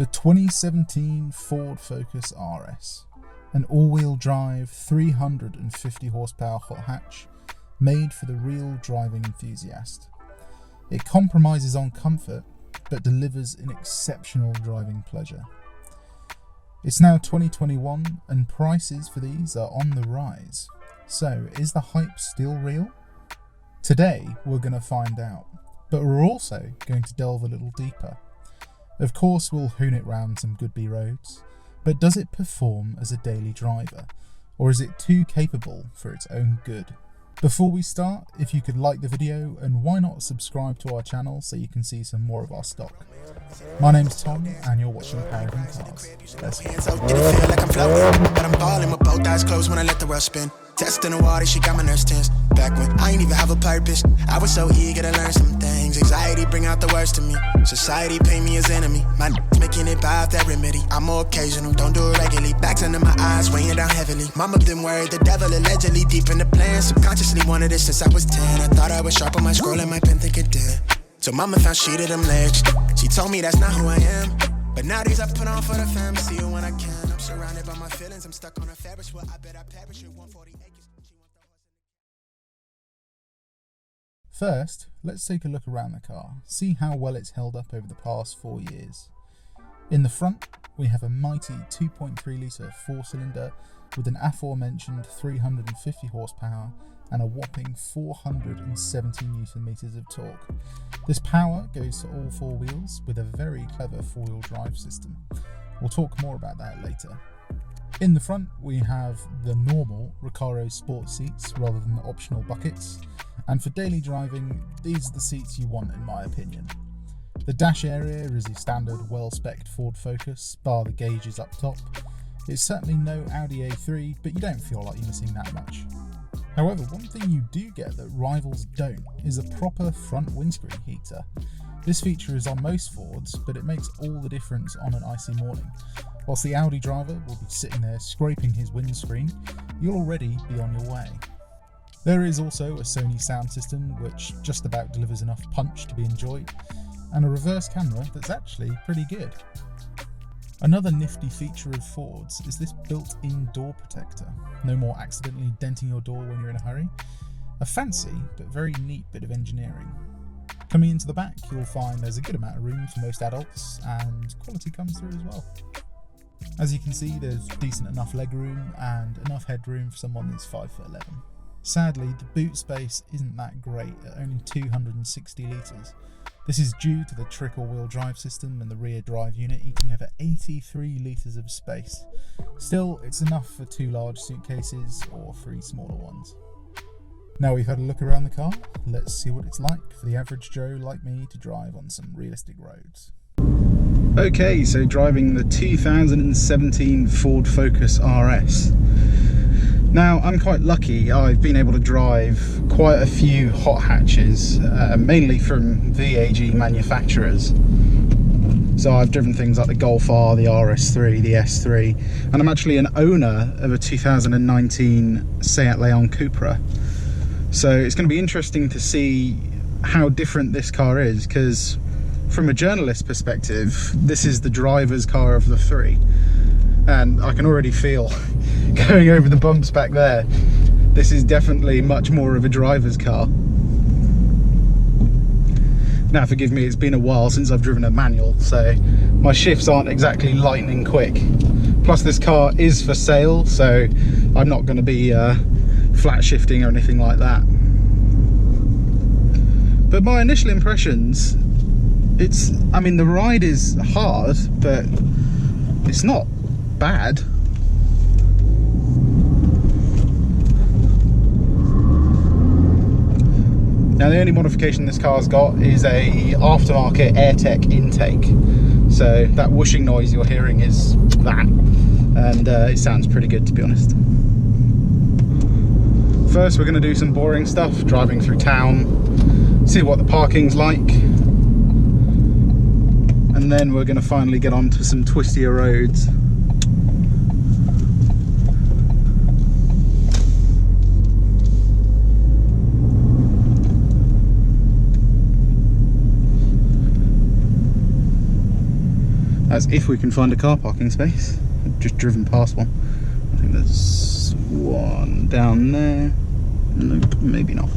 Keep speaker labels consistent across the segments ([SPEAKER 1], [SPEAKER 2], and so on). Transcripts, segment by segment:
[SPEAKER 1] The 2017 Ford Focus RS, an all-wheel drive 350 horsepower hot hatch made for the real driving enthusiast. It compromises on comfort but delivers an exceptional driving pleasure. It's now 2021 and prices for these are on the rise. So is the hype still real? Today we're going to find out, but we're also going to delve a little deeper. Of course we'll hoon it round some good-be roads, but does it perform as a daily driver, or is it too capable for its own good? Before we start, if you could like the video, and why not subscribe to our channel so you can see some more of our stock. My name's Tom, and you're watching Paragon Cars. Let's go.
[SPEAKER 2] But I'm balling with both eyes closed when I let the world spin. Testing the water, she got my nerves tense. Back when I ain't even have a purpose, I was so eager to learn some things. Anxiety bring out the worst in me. Society paint me as enemy. My making it by that remedy. I'm more occasional, don't do it regularly. Backs under my eyes, weighing down heavily. Mama been worried, the devil allegedly deep in the plan. Subconsciously wanted this since I was 10. I thought I was sharp on my scroll and my pen thinking dead. So mama found she to them legs. She told me that's not who I am. But nowadays I put on for the fam. See you when I can. I'm surrounded by my feelings. I'm stuck on a Ferris wheel. I bet I perish at 140 acres.
[SPEAKER 1] First, let's take a look around the car, see how well it's held up over the past 4 years. In the front, we have a mighty 2.3 litre 4-cylinder with an aforementioned 350 horsepower and a whopping 470 Newton meters of torque. This power goes to all four wheels with a very clever 4-wheel drive system. We'll talk more about that later. In the front, we have the normal Recaro Sport seats rather than the optional buckets. And for daily driving, these are the seats you want in my opinion. The dash area is your standard well-spec'd Ford Focus, bar the gauges up top. It's certainly no Audi A3, but you don't feel like you're missing that much. However, one thing you do get that rivals don't is a proper front windscreen heater. This feature is on most Fords, but it makes all the difference on an icy morning. Whilst the Audi driver will be sitting there scraping his windscreen, you'll already be on your way. There is also a Sony sound system which just about delivers enough punch to be enjoyed, and a reverse camera that's actually pretty good. Another nifty feature of Ford's is this built-in door protector. No more accidentally denting your door when you're in a hurry. A fancy but very neat bit of engineering. Coming into the back, you'll find there's a good amount of room for most adults, and quality comes through as well. As you can see, there's decent enough legroom and enough headroom for someone that's 5'11". Sadly, the boot space isn't that great at only 260 litres. This is due to the trickle-wheel drive system and the rear drive unit eating over 83 litres of space. Still, it's enough for 2 large suitcases or 3 smaller ones. Now we've had a look around the car, let's see what it's like for the average Joe like me to drive on some realistic roads. Okay, so driving the 2017 Ford Focus RS. Now, I'm quite lucky. I've been able to drive quite a few hot hatches, mainly from VAG manufacturers. So I've driven things like the Golf R, the RS3, the S3, and I'm actually an owner of a 2019 Seat Leon Cupra. So it's going to be interesting to see how different this car is, because from a journalist perspective, this is the driver's car of the three. And I can already feel, going over the bumps back there, this is definitely much more of a driver's car. Now forgive me, it's been a while since I've driven a manual, so my shifts aren't exactly lightning quick. Plus this car is for sale, so I'm not going to be flat shifting or anything like that. But my initial impressions, the ride is hard, but it's not bad. Now the only modification this car's got is a aftermarket AirTech intake, so that whooshing noise you're hearing is that, and it sounds pretty good, to be honest. First we're going to do some boring stuff, driving through town, see what the parking's like, and then we're going to finally get onto some twistier roads. That's if we can find a car parking space. I've just driven past one. I think there's one down there. Nope, maybe not.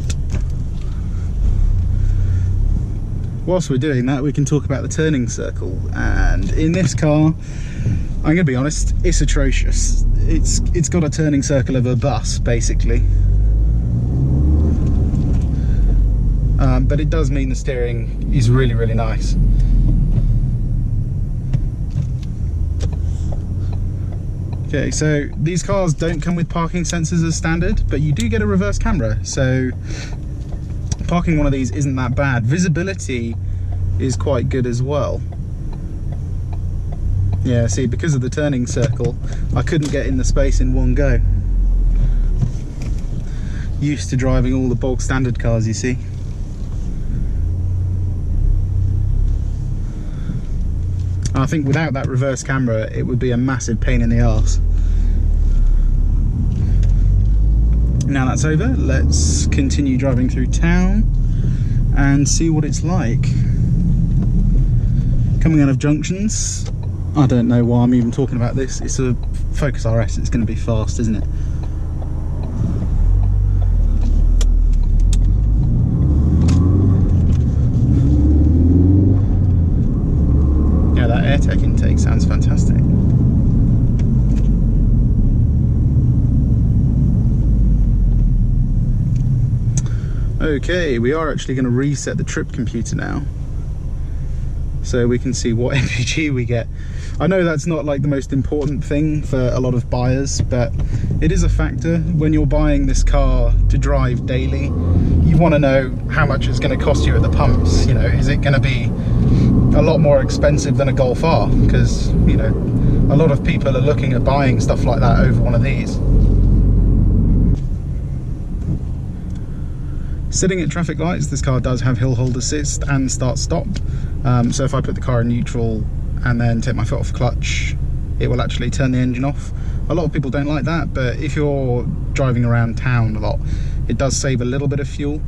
[SPEAKER 1] Whilst we're doing that, we can talk about the turning circle. And in this car, I'm going to be honest, it's atrocious. It's got a turning circle of a bus, basically. But it does mean the steering is really, really nice. Okay, so these cars don't come with parking sensors as standard, but you do get a reverse camera, so parking one of these isn't that bad. Visibility is quite good as well. Yeah, see, because of the turning circle, I couldn't get in the space in one go. Used to driving all the bog standard cars, you see. I think without that reverse camera, it would be a massive pain in the arse. Now that's over, let's continue driving through town and see what it's like. Coming out of junctions, I don't know why I'm even talking about this. It's a Focus RS, it's going to be fast, isn't it? Yeah, that AirTech intake sounds fantastic. Okay, we are actually going to reset the trip computer now, so we can see what MPG we get. I know that's not like the most important thing for a lot of buyers, but it is a factor when you're buying this car to drive daily. You want to know how much it's going to cost you at the pumps. You know, is it going to be a lot more expensive than a Golf R? Because, you know, a lot of people are looking at buying stuff like that over one of these. Sitting at traffic lights, this car does have hill hold assist and start stop. So if I put the car in neutral and then take my foot off clutch, it will actually turn the engine off. A lot of people don't like that, but if you're driving around town a lot, it does save a little bit of fuel.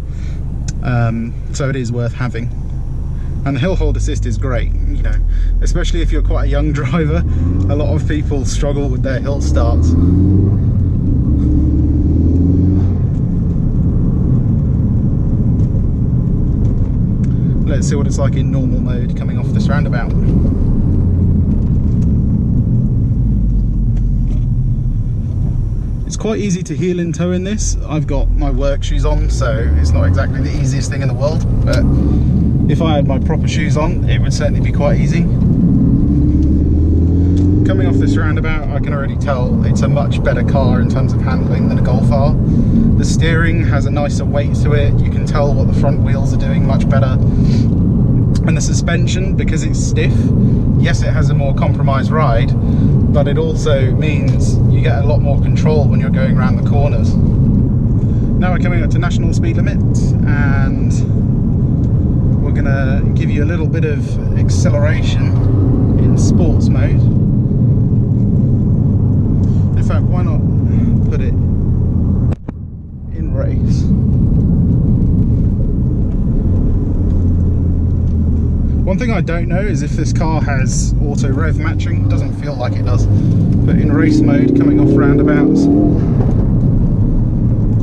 [SPEAKER 1] So it is worth having. And the hill hold assist is great, you know, especially if you're quite a young driver. A lot of people struggle with their hill starts. Let's see what it's like in normal mode coming off this roundabout. It's quite easy to heel and toe in this. I've got my work shoes on, so it's not exactly the easiest thing in the world, but if I had my proper shoes on, it would certainly be quite easy. Coming off this roundabout, I can already tell it's a much better car in terms of handling than a Golf R. The steering has a nicer weight to it. You can tell what the front wheels are doing much better. And the suspension, because it's stiff, yes, it has a more compromised ride, but it also means you get a lot more control when you're going around the corners. Now we're coming up to national speed limit, and we're gonna give you a little bit of acceleration in sports mode. In fact, why not put it in race? One thing I don't know is if this car has auto rev matching. It doesn't feel like it does. But in race mode, coming off roundabouts,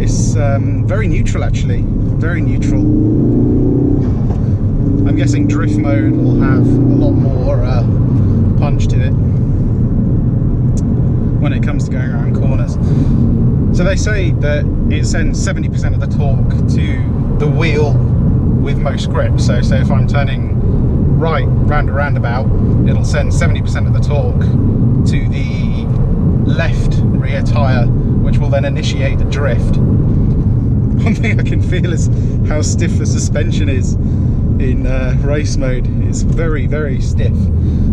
[SPEAKER 1] it's very neutral actually, very neutral. I'm guessing drift mode will have a lot more punch to it when it comes to going around corners. So they say that it sends 70% of the torque to the wheel with most grip. So if I'm turning right round a roundabout, it'll send 70% of the torque to the left rear tyre, which will then initiate the drift. One thing I can feel is how stiff the suspension is in race mode. It's very, very stiff,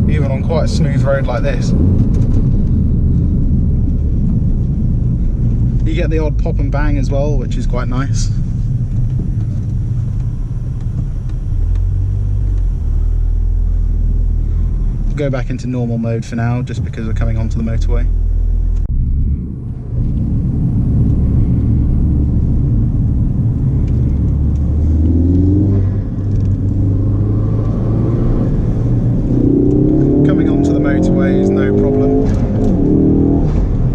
[SPEAKER 1] even on quite a smooth road like this. You get the odd pop and bang as well, which is quite nice. Go back into normal mode for now, just because we're coming onto the motorway. Coming onto motorway is no problem,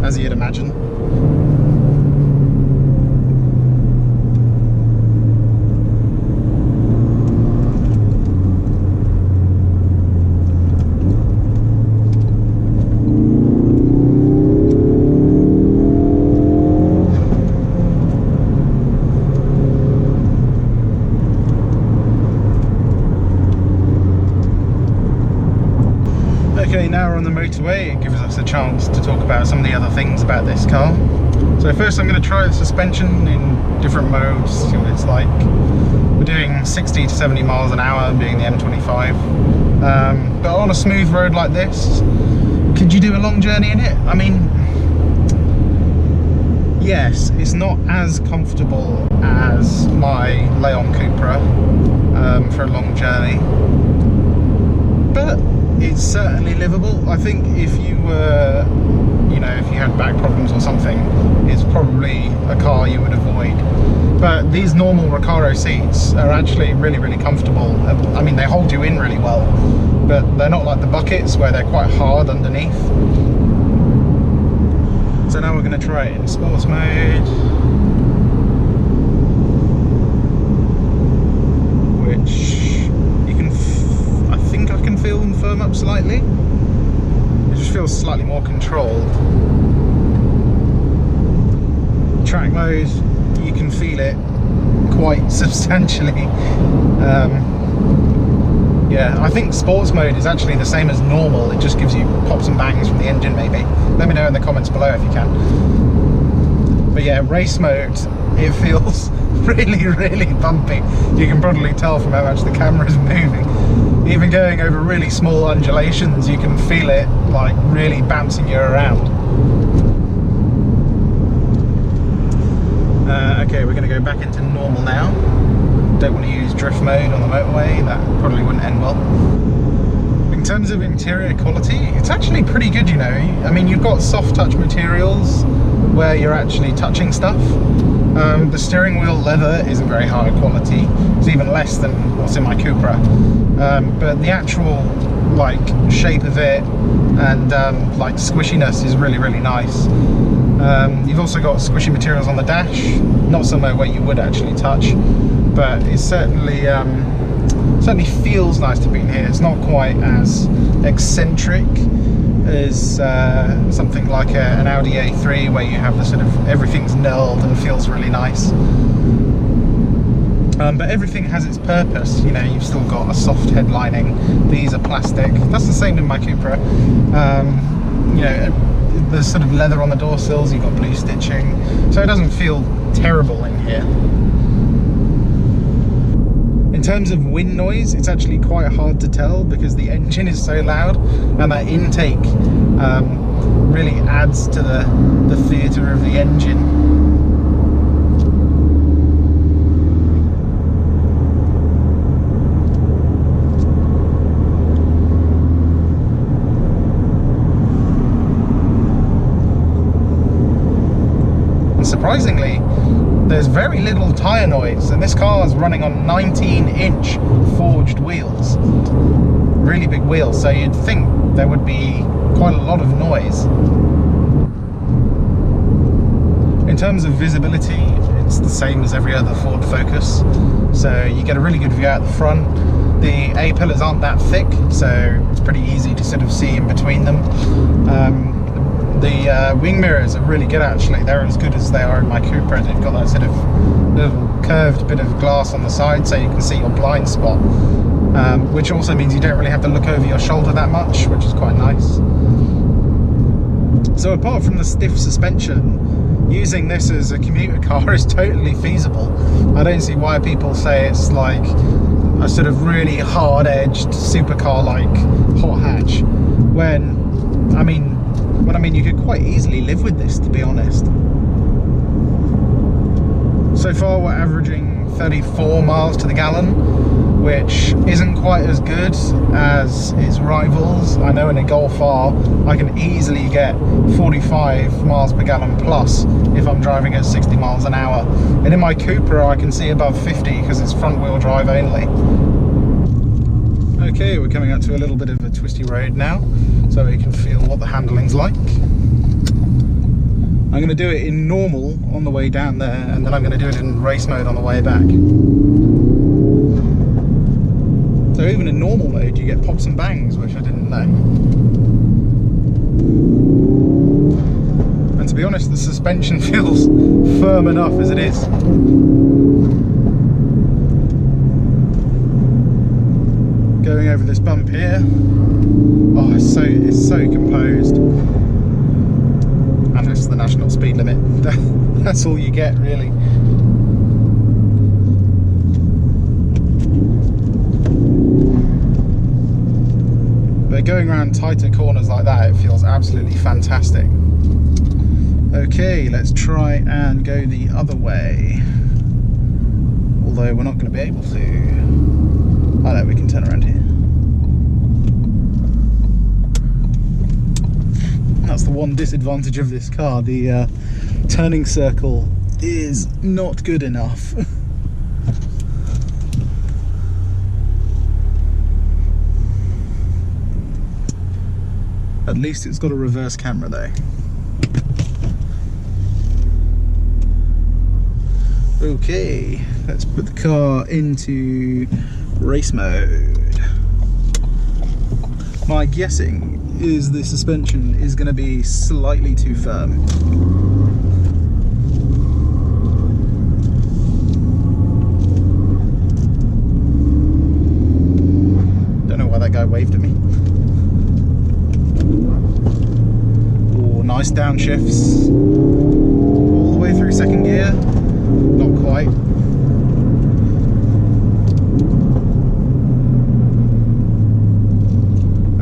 [SPEAKER 1] as you'd imagine. Okay, now we're on the motorway. It gives us a chance to talk about some of the other things about this car. So first I'm going to try the suspension in different modes, see what it's like. We're doing 60 to 70 miles an hour, being the M25. But on a smooth road like this, could you do a long journey in it? I mean, yes, it's not as comfortable as my Leon Cupra for a long journey, but it's certainly livable. I think if you were, you know, if you had back problems or something, it's probably a car you would avoid. But these normal Recaro seats are actually really, really comfortable. I mean, they hold you in really well, but they're not like the buckets where they're quite hard underneath. So now we're going to try it in sports mode, which I think I can feel them firm up slightly. It just feels slightly more controlled. Track mode, you can feel it quite substantially. Yeah, I think sports mode is actually the same as normal. It just gives you pops and bangs from the engine maybe. Let me know in the comments below if you can. But yeah, race mode, it feels really, really bumpy. You can probably tell from how much the camera is moving. Even going over really small undulations, you can feel it like really bouncing you around. Okay, we're going to go back into normal now. Don't want to use drift mode on the motorway, that probably wouldn't end well. In terms of interior quality, it's actually pretty good, you know. I mean, you've got soft touch materials where you're actually touching stuff. The steering wheel leather isn't very high quality. It's even less than what's in my Cupra. But the actual like shape of it and like squishiness is really, really nice. You've also got squishy materials on the dash, not somewhere where you would actually touch, but it certainly feels nice to be in here. It's not quite as eccentric as something like an Audi A3 where you have the sort of everything's knurled and feels really nice. But everything has its purpose, you know. You've still got a soft head lining. These are plastic. That's the same in my Cupra. You know, there's sort of leather on the door sills. You've got blue stitching, so it doesn't feel terrible in here. In terms of wind noise, it's actually quite hard to tell because the engine is so loud, and that intake really adds to the theatre of the engine. Surprisingly, there's very little tyre noise, and this car is running on 19-inch forged wheels, really big wheels, so you'd think there would be quite a lot of noise. In terms of visibility, it's the same as every other Ford Focus, so you get a really good view out the front. The A-pillars aren't that thick, so it's pretty easy to sort of see in between them. The wing mirrors are really good actually. They're as good as they are in my Cupra. They've got that sort of little curved bit of glass on the side so you can see your blind spot, which also means you don't really have to look over your shoulder that much, which is quite nice. So apart from the stiff suspension, using this as a commuter car is totally feasible. I don't see why people say it's like a sort of really hard-edged supercar like hot hatch, when I mean you could quite easily live with this, to be honest. So far we're averaging 34 miles to the gallon, which isn't quite as good as its rivals. I know in a Golf R I can easily get 45 miles per gallon plus if I'm driving at 60 miles an hour. And in my Cupra I can see above 50 because it's front wheel drive only. Okay, we're coming up to a little bit of a twisty road now. so we can feel what the handling's like. I'm going to do it in normal on the way down there, and then I'm going to do it in race mode on the way back. So even in normal mode you get pops and bangs, which I didn't know. And to be honest, the suspension feels firm enough as it is. Going over this bump here, oh, it's so composed. And it's the national speed limit. That's all you get, really. But going around tighter corners like that, it feels absolutely fantastic. Okay, let's try and go the other way. Although we're not going to be able to. Oh no, we can turn around here. That's the one disadvantage of this car. The turning circle is not good enough. At least it's got a reverse camera though. Okay, let's put the car into race mode. My guessing is the suspension is going to be slightly too firm. Don't know why that guy waved at me. Oh, nice downshifts. All the way through second gear. Not quite.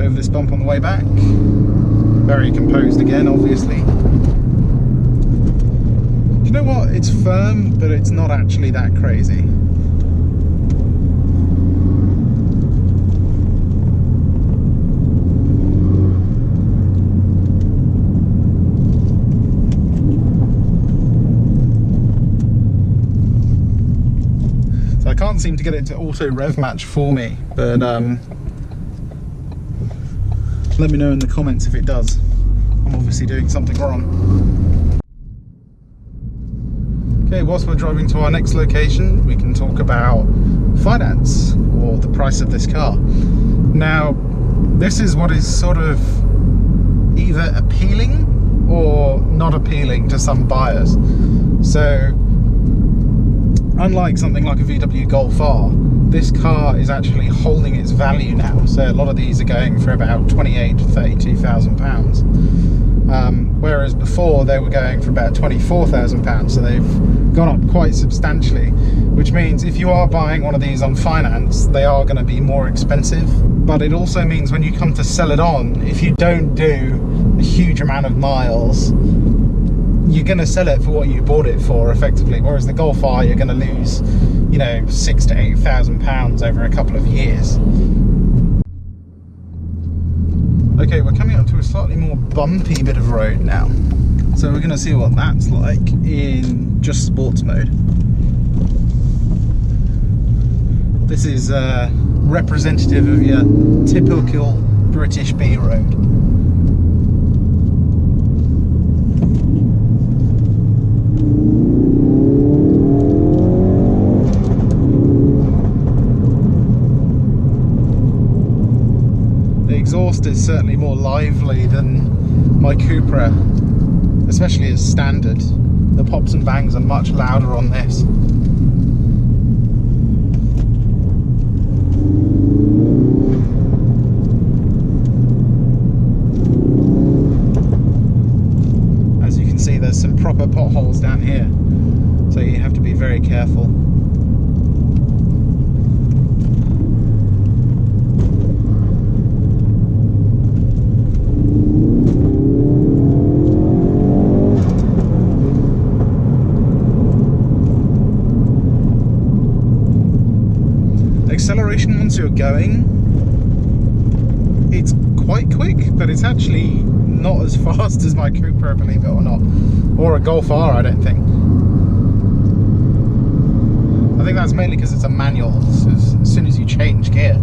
[SPEAKER 1] Over this bump on the way back. Very composed again, obviously. Do you know what? It's firm, but it's not actually that crazy. So I can't seem to get it to auto rev match for me, but let me know in the comments if it does. I'm obviously doing something wrong. Okay, whilst we're driving to our next location, we can talk about finance, or the price of this car. Now, this is what is sort of either appealing or not appealing to some buyers. So, unlike something like a VW Golf R, this car is actually holding its value now. So a lot of these are going for about £28,000 to £32,000, whereas before they were going for about £24,000. So they've gone up quite substantially, which means if you are buying one of these on finance, they are going to be more expensive. But it also means when you come to sell it on, if you don't do a huge amount of miles, you're going to sell it for what you bought it for, effectively. Whereas the Golf R, you're going to lose, you know, £6,000 to £8,000 over a couple of years. Okay, we're coming up to a slightly more bumpy bit of road now, so we're going to see what that's like in just sports mode. This is representative of your typical British B road. Exhaust is certainly more lively than my Cupra, especially as standard. The pops and bangs are much louder on this. As you can see, there's some proper potholes down here, so you have to be very careful. Acceleration once you're going, it's quite quick, but it's actually not as fast as my Cupra, believe it or not, or a Golf R, I don't think. I think that's mainly because it's a manual, so as soon as you change gear,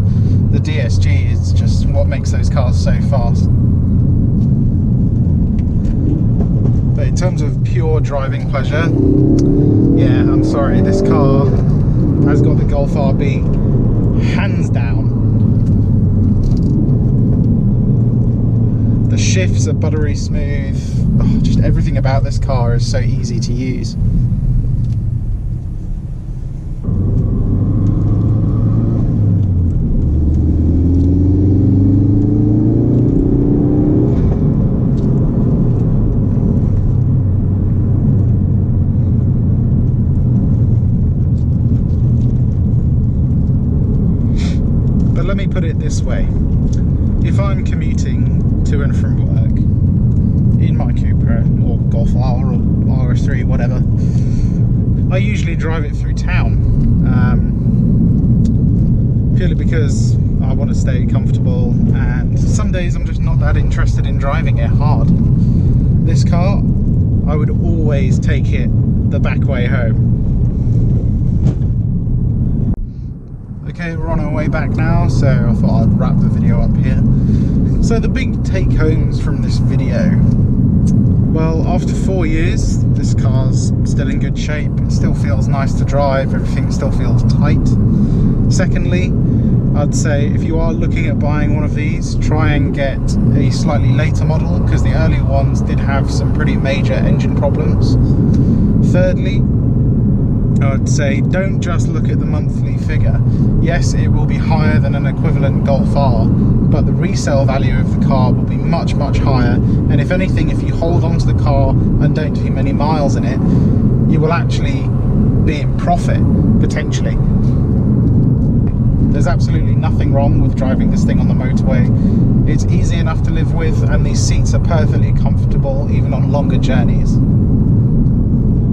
[SPEAKER 1] the DSG is just what makes those cars so fast. pure driving pleasure, yeah, I'm sorry, this car has got the Golf RB hands down. The shifts are buttery smooth. Oh, just everything about this car is so easy to use. But let me put it this way. If I'm commuting to and from work in my Cupra or Golf R or RS3, whatever, I usually drive it through town, purely because I want to stay comfortable, and some days I'm just not that interested in driving it hard. This car, I would always take it the back way home. Okay, we're on our way back now, so I thought I'd wrap the video up here. So the big take homes from this video. Well, after 4 years, this car's still in good shape. It still feels nice to drive, everything still feels tight. Secondly, I'd say if you are looking at buying one of these, try and get a slightly later model, because the earlier ones did have some pretty major engine problems. Thirdly, I'd say don't just look at the monthly figure. Yes, it will be higher than an equivalent Golf R, but the resale value of the car will be much, much higher. And if anything, if you hold on to the car and don't do many miles in it, you will actually be in profit, potentially. There's absolutely nothing wrong with driving this thing on the motorway. It's easy enough to live with, and these seats are perfectly comfortable even on longer journeys.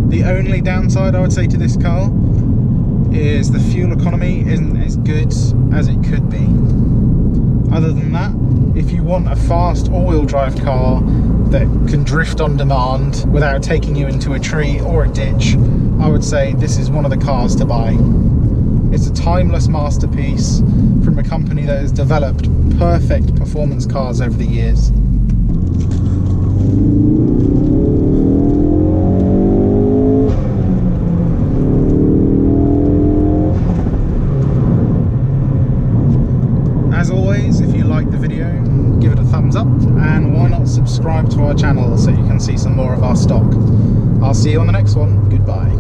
[SPEAKER 1] The only downside I would say to this car is the fuel economy isn't as good as it could be. Other than that, if you want a fast all-wheel drive car that can drift on demand without taking you into a tree or a ditch, I would say this is one of the cars to buy. It's a timeless masterpiece from a company that has developed perfect performance cars over the years. As always, if you like the video, give it a thumbs up, and why not subscribe to our channel so you can see some more of our stock. I'll see you on the next one. Goodbye.